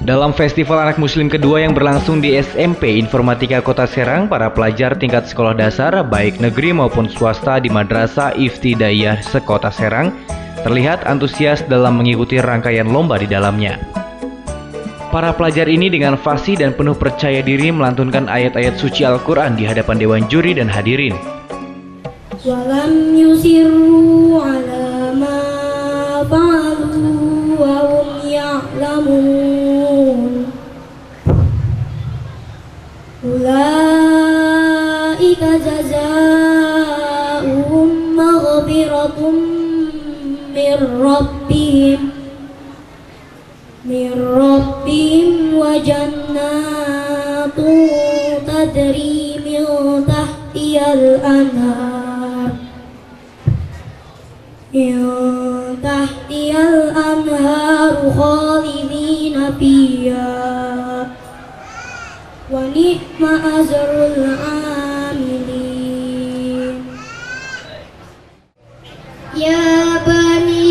Dalam Festival Anak Muslim kedua yang berlangsung di SMP Informatika Kota Serang, para pelajar tingkat sekolah dasar baik negeri maupun swasta di Madrasah Iftidaiyah Sekota Serang terlihat antusias dalam mengikuti rangkaian lomba di dalamnya. Para pelajar ini dengan fasih dan penuh percaya diri melantunkan ayat-ayat suci Al-Quran di hadapan dewan juri dan hadirin. Walam yusirru ala ma fa'alu wa hum ya'lamun. Ulaika jazaa'uhum maghfiratum min rabbihim wa jannatun tadri min tahtihal anhar khalidina fiha wa ni'ma ajrul amilin. Ya bani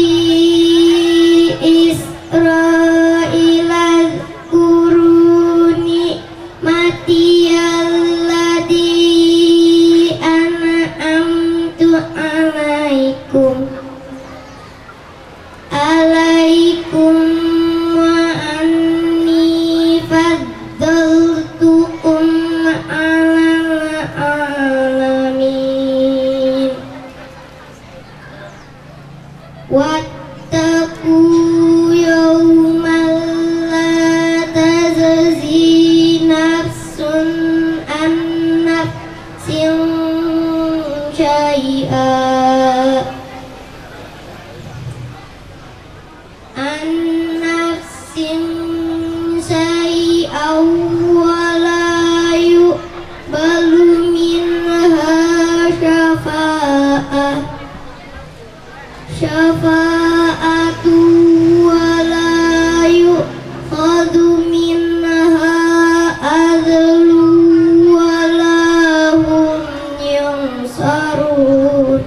Israil azkuru ni'mati allati an'amtu alaikum wa anni faddaltukum alal alamin. Wattaqu yawman la tajzi nafsun an nafsin syai'an wa la yuqbalu minha syafa'atu wa la yu'khadhu minha adlu wa la hum yunsarun.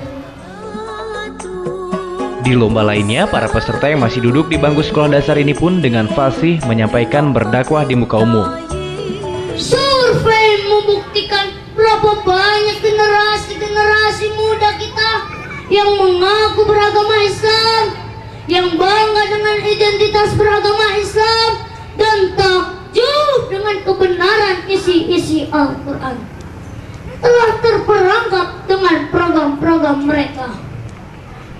Di lomba lainnya, para peserta yang masih duduk di bangku sekolah dasar ini pun dengan fasih menyampaikan berdakwah di muka umum. Survei membuktikan berapa banyak generasi muda kita yang mengaku beragama Islam, yang bangga dengan identitas beragama Islam dan takjub dengan kebenaran isi-isi Al-Quran, telah terperangkap dengan program-program mereka,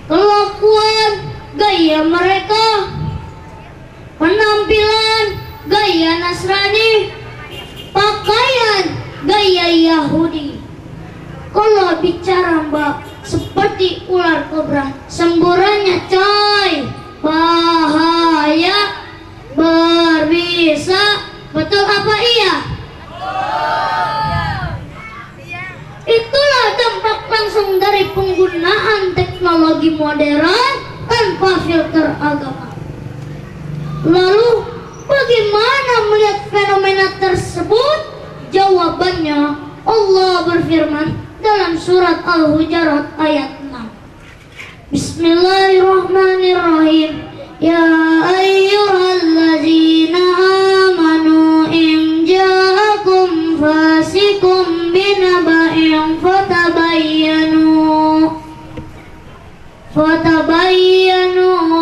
kelakuan, gaya mereka, penampilan, gaya Nasrani, pakaian, gaya Yahudi. Kalau bicara mbak, seperti ular kobra, semburannya coy, bahaya, berbisa, betul apa iya? Itulah dampak langsung dari penggunaan teknologi modern tanpa filter agama. Lalu bagaimana melihat fenomena tersebut? Jawabannya, Allah berfirman dalam surat Al-Hujurat ayat 6. Bismillahirrahmanirrahim. Ya ayyuhallazina amanu in ja'akum fasikum binaba'in fatabayyanu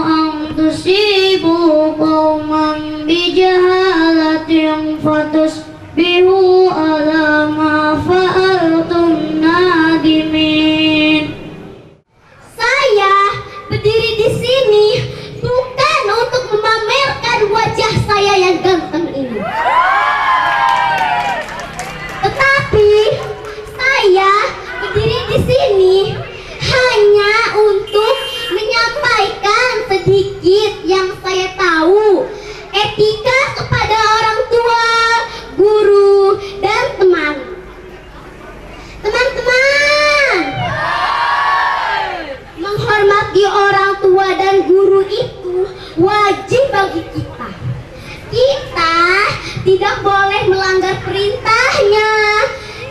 an tusibu qauman bijahalatin fatusbihu ala ma fa'altum nadimin. Saya berdiri di sini bukan untuk memamerkan wajah saya yang ganteng ini, tetapi saya berdiri di sini hanya untuk menyampaikan sedikit yang saya tahu, etika kepada orang tua, guru, dan teman. Teman-teman, menghormati orang tua dan guru itu wajib bagi kita. Kita tidak boleh melanggar perintahnya.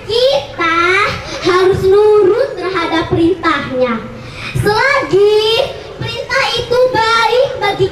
Kita harus nurut terhadap perintahnya. Selagi perintah itu baik bagi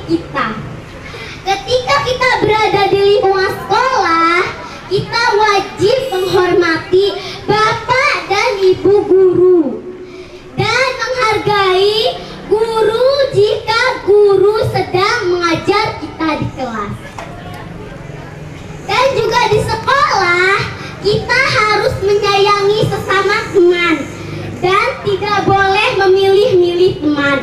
menyayangi sesama teman dan tidak boleh memilih-milih teman.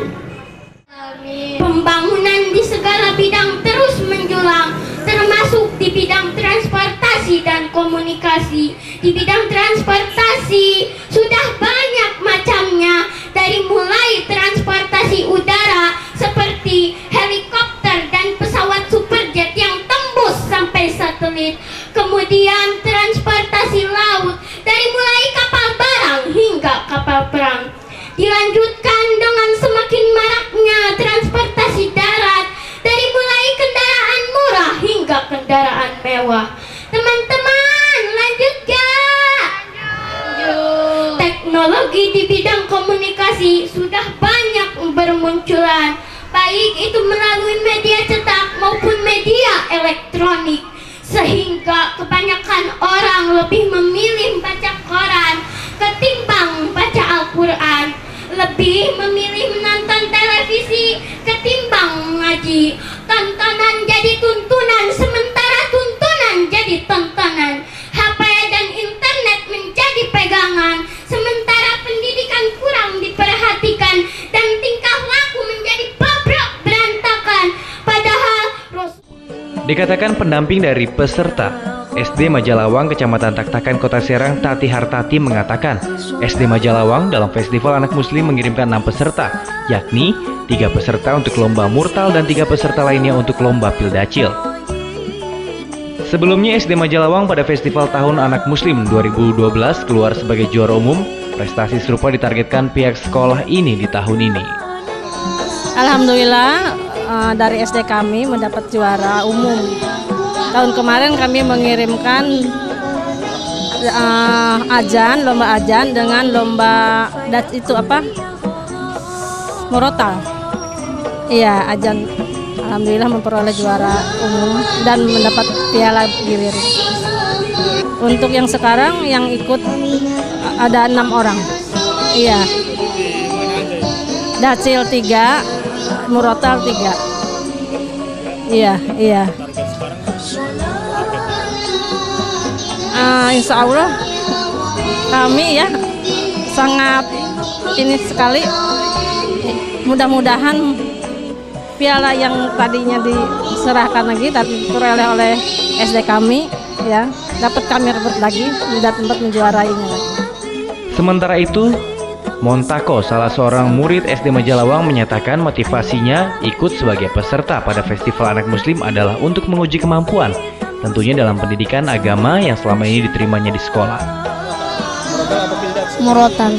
Pembangunan di segala bidang terus menjulang, termasuk di bidang transportasi dan komunikasi. Di bidang transportasi sudah banyak macamnya, dari mulai transportasi udara seperti helikopter dan pesawat superjet yang tembus sampai satelit, kemudian transportasi laut dari mulai kapal barang hingga kapal perang. Dilanjutkan dengan semakin maraknya transportasi darat dari mulai kendaraan murah hingga kendaraan mewah. Teman-teman, lanjut gak? Teknologi di bidang komunikasi sudah banyak bermunculan, baik itu melalui media cetak maupun media elektronik, sehingga kebanyakan orang lebih memilih baca koran ketimbang baca Al-Quran, lebih memilih menonton televisi ketimbang mengaji. Tontonan jadi tuntunan, sementara tuntunan jadi tontonan. HP dan internet menjadi pegangan, sementara pendidikan kurang diperhatikan dan tingkah laku menjadi bobrok berantakan. Padahal Dikatakan pendamping dari peserta, SD Majalawang, Kecamatan Taktakan, Kota Serang, Tati Hartati mengatakan, SD Majalawang dalam Festival Anak Muslim mengirimkan 6 peserta, yakni 3 peserta untuk lomba murtal dan 3 peserta lainnya untuk lomba pildacil. Sebelumnya SD Majalawang pada Festival Tahun Anak Muslim 2012 keluar sebagai juara umum. Prestasi serupa ditargetkan pihak sekolah ini di tahun ini. Alhamdulillah dari SD kami mendapat juara umum. Tahun kemarin kami mengirimkan lomba ajan dengan lomba murotal. Iya, ajan. Alhamdulillah memperoleh juara umum dan mendapat piala gilir. Untuk yang sekarang yang ikut ada 6 orang. Iya. Dacil 3, murotal 3. Iya. Insya Allah kami ya sangat ini sekali. Mudah-mudahan piala yang tadinya diserahkan lagi tapi diperoleh oleh SD kami ya dapat kami rebut lagi dan tempat menjuarainya lagi. Sementara itu, Montako, salah seorang murid SD Majalawang, menyatakan motivasinya ikut sebagai peserta pada Festival Anak Muslim adalah untuk menguji kemampuan, tentunya dalam pendidikan agama yang selama ini diterimanya di sekolah. Murotal.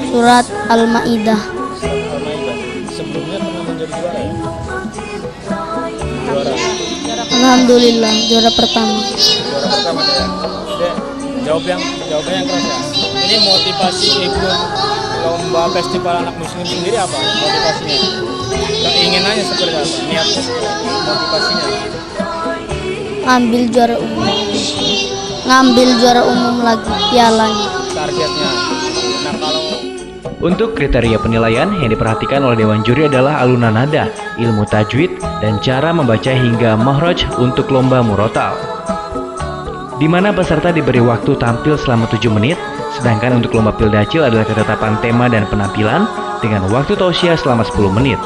Surat Al-Maidah. Sebelumnya pernah menjadi juara ya? Alhamdulillah juara pertama. Juara pertama ya. Dek, jawabnya yang keras ya. Ini motivasi ikut lomba Festival Anak Muslim sendiri apa? Motivasinya? Keinginannya seperti apa? Niatnya motivasinya? Ngambil juara umum lagi pialanya. Targetnya. Nah, kalau Untuk kriteria penilaian yang diperhatikan oleh Dewan Juri adalah alunan nada, ilmu tajwid, dan cara membaca hingga mahraj untuk lomba murotal, di mana peserta diberi waktu tampil selama 7 menit, sedangkan untuk lomba pildacil adalah ketetapan tema dan penampilan dengan waktu tausiah selama 10 menit.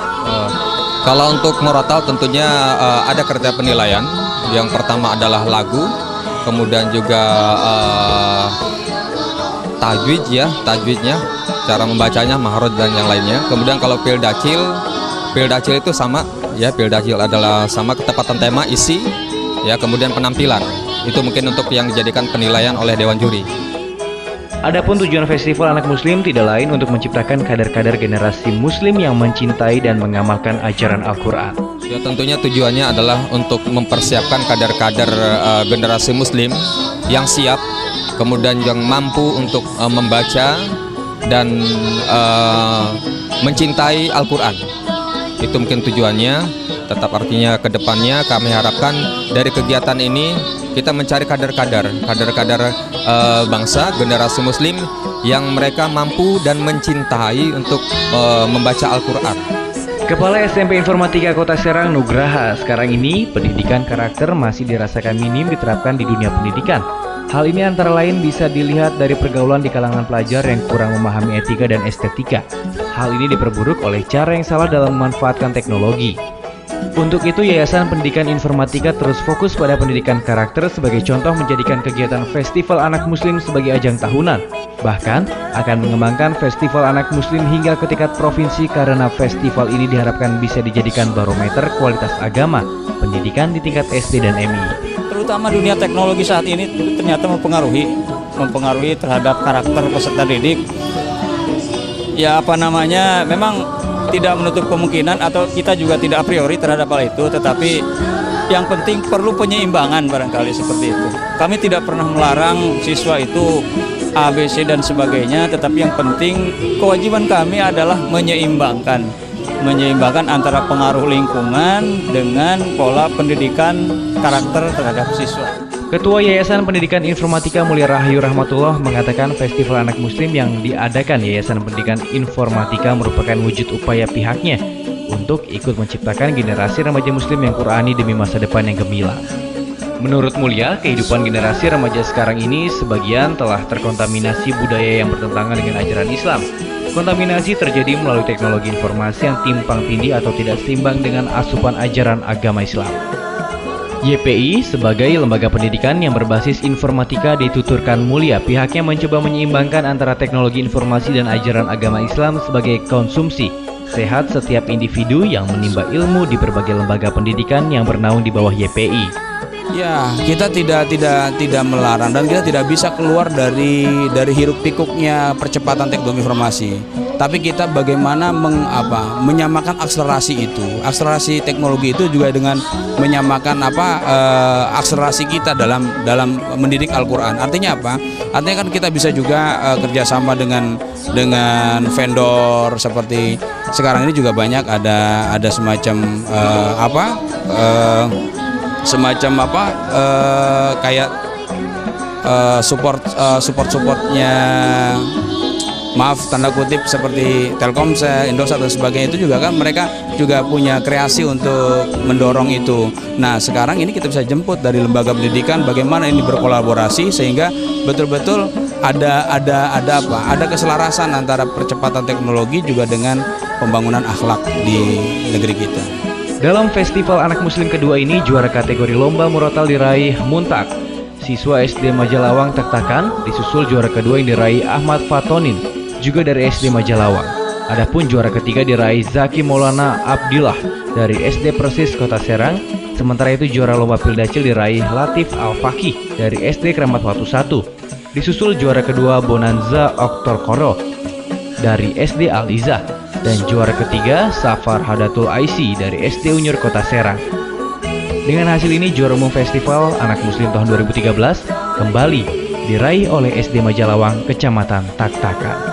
Kalau untuk murotal tentunya ada kriteria penilaian. Yang pertama adalah lagu, kemudian juga tajwidnya, cara membacanya, mahraj dan yang lainnya. Kemudian kalau pildacil itu sama ya, pildacil adalah sama ketepatan tema, isi ya, kemudian penampilan. Itu mungkin untuk yang dijadikan penilaian oleh Dewan Juri. Adapun tujuan Festival Anak Muslim tidak lain untuk menciptakan kader-kader generasi Muslim yang mencintai dan mengamalkan ajaran Al-Quran. Ya, tentunya tujuannya adalah untuk mempersiapkan kader-kader generasi Muslim yang siap, kemudian yang mampu untuk membaca dan mencintai Al-Quran. Itu mungkin tujuannya. Tetap artinya ke depannya kami harapkan dari kegiatan ini kita mencari kader-kader bangsa, generasi Muslim yang mereka mampu dan mencintai untuk membaca Al-Quran. Kepala SMP Informatika Kota Serang Nugraha, sekarang ini pendidikan karakter masih dirasakan minim diterapkan di dunia pendidikan. Hal ini antara lain bisa dilihat dari pergaulan di kalangan pelajar yang kurang memahami etika dan estetika. Hal ini diperburuk oleh cara yang salah dalam memanfaatkan teknologi. Untuk itu, Yayasan Pendidikan Informatika terus fokus pada pendidikan karakter, sebagai contoh menjadikan kegiatan Festival Anak Muslim sebagai ajang tahunan. Bahkan akan mengembangkan Festival Anak Muslim hingga ke tingkat provinsi, karena festival ini diharapkan bisa dijadikan barometer kualitas agama pendidikan di tingkat SD dan MI. Terutama dunia teknologi saat ini ternyata mempengaruhi terhadap karakter peserta didik. Ya memang tidak menutup kemungkinan, atau kita juga tidak a priori terhadap hal itu, tetapi yang penting perlu penyeimbangan barangkali seperti itu. Kami tidak pernah melarang siswa itu A, B, C dan sebagainya, tetapi yang penting kewajiban kami adalah menyeimbangkan antara pengaruh lingkungan dengan pola pendidikan karakter terhadap siswa. Ketua Yayasan Pendidikan Informatika Mulia Rahayu Rahmatullah mengatakan Festival Anak Muslim yang diadakan Yayasan Pendidikan Informatika merupakan wujud upaya pihaknya untuk ikut menciptakan generasi remaja Muslim yang Qurani demi masa depan yang gemilang. Menurut Mulia, kehidupan generasi remaja sekarang ini sebagian telah terkontaminasi budaya yang bertentangan dengan ajaran Islam. Kontaminasi terjadi melalui teknologi informasi yang timpang tindih atau tidak seimbang dengan asupan ajaran agama Islam. YPI sebagai lembaga pendidikan yang berbasis informatika dituturkan Mulia, pihaknya mencoba menyeimbangkan antara teknologi informasi dan ajaran agama Islam sebagai konsumsi sehat setiap individu yang menimba ilmu di berbagai lembaga pendidikan yang bernaung di bawah YPI. Ya, kita tidak melarang dan kita tidak bisa keluar dari hiruk pikuknya percepatan teknologi informasi. Tapi kita bagaimana menyamakan akselerasi itu. Akselerasi teknologi itu juga dengan menyamakan akselerasi kita dalam mendidik Al-Qur'an. Artinya apa? Artinya kan kita bisa juga kerjasama dengan vendor, seperti sekarang ini juga banyak ada semacam kayak supportnya, maaf tanda kutip, seperti Telkomsel, Indosat dan sebagainya. Itu juga kan mereka juga punya kreasi untuk mendorong itu. Nah, sekarang ini kita bisa jemput dari lembaga pendidikan bagaimana ini berkolaborasi sehingga betul-betul ada keselarasan antara percepatan teknologi juga dengan pembangunan akhlak di negeri kita. Dalam Festival Anak Muslim kedua ini, juara kategori lomba murotal diraih Muntak, siswa SD Majalawang Tektakan, disusul juara kedua yang diraih Ahmad Fatonin, juga dari SD Majalawang. Adapun juara ketiga diraih Zaki Maulana Abdillah dari SD Persis Kota Serang. Sementara itu juara lomba Pildacil diraih Latif Al-Fakih dari SD Keramat Watu 1. Disusul juara kedua Bonanza Oktor Koro dari SD Al-Izah. Dan juara ketiga Safar Hadatul Aisi dari SD Unyur Kota Serang. Dengan hasil ini, juara umum Festival Anak Muslim tahun 2013 kembali diraih oleh SD Majalawang Kecamatan Taktakan.